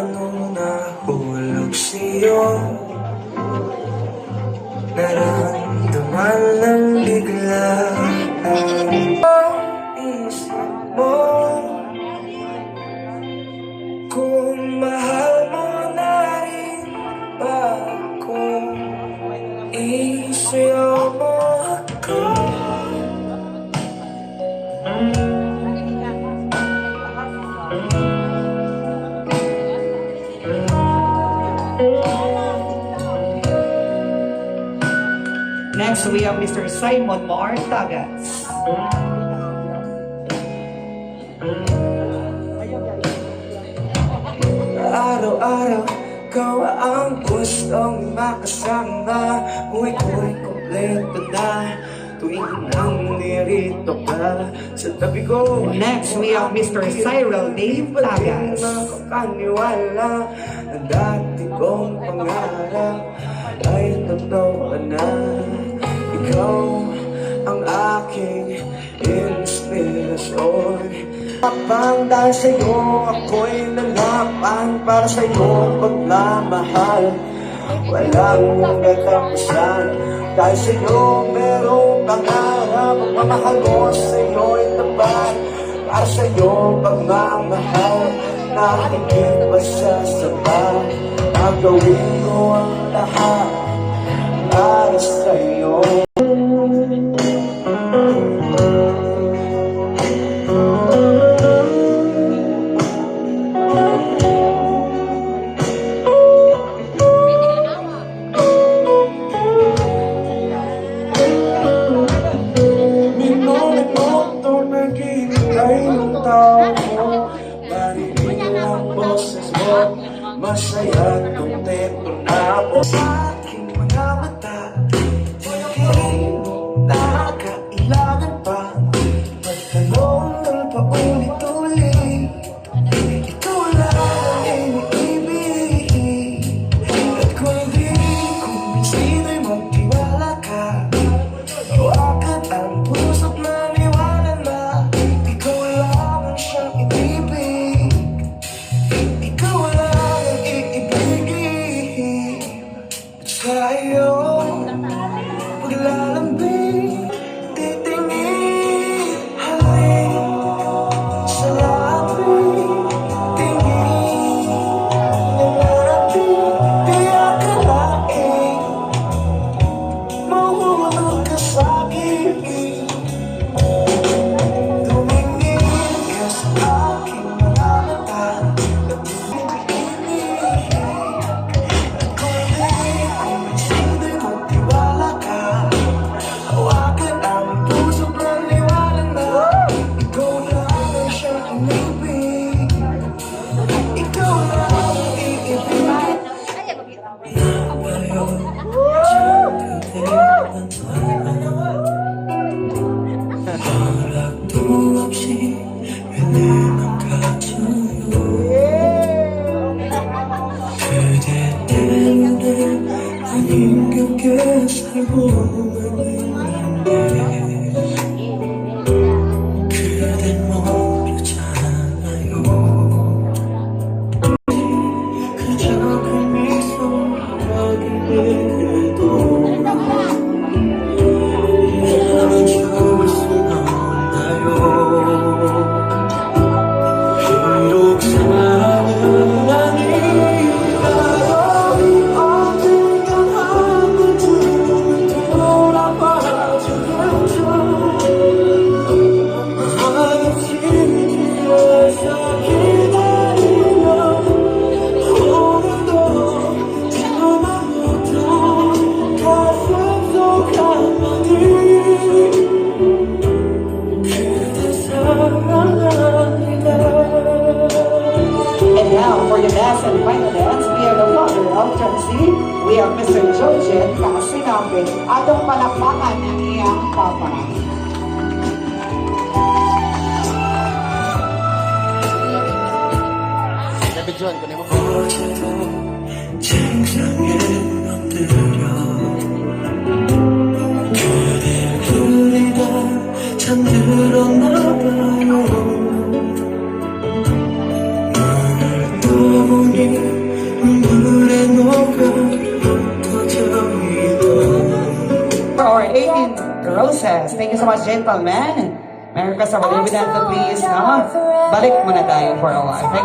Paano nahulog sa'yo? Naramdaman ng bigla ang isip mo. Kung mahal mo na rin ba ako, isayaw mo ako. Next, we have Mr. Simon Martagas. Araw-araw, ikaw ang gustong makasama. Uy, kompleto na tuwing nandito ka sa tabi ko. Next, we have Mr. Cyril Dave Tagas. Makakaniwala na dati kong pangarap ay totoo na. Ikaw ang aking inspirasyon. Kapang dahil sa'yo ako'y nalapan, para sa'yo pagmamahal walang katapusan. Dahil sa'yo merong pangarap, pagmamahal ko sa'yo'y tapat. Para sa'yo pagmamahal na higit pa sa sapat. Gagawin ko ang lahat para sa'yo. Masaya at kontento na ako sa aking mga mata. Hindi mo na kailangan pa magtanong pa ulit-ulit. Ikaw lang ang iniibig. At kung hindi kumbinsido'y magtiwala ka, hawakan ang puso't maniwala na ikaw lang ang siyang inibig. Ikaw lang sa'yo paglalambing, titingin, halay sa labi, tingin na natin, di akalain mahulog ka sa'kin. Tumingin ka sa aking mga mata. 그댄 모르잖아요. 그저 그 미소라기에도 나를 죽을 순 없나요. 비록 사랑은 아니라도 언젠간 한 번쯤 돌아봐주겠죠. 한없이 뒤에서 기다리며 오늘도 참아 못한 가슴 속 한마디 그대 사랑합니다. And now, for the last and final dance, we have the father of Jancy. We have Mr. Jojen Kasinambe. Atong palakpakan ng iyang papa. 어제도 책상에 엎드려 그댈 울리다 잠들었나봐요. 눈을 떠보니 princess. Thank you so much, gentlemen. Meron ka sa Malibidento, please. No? Balik muna tayo for a while. Thank you.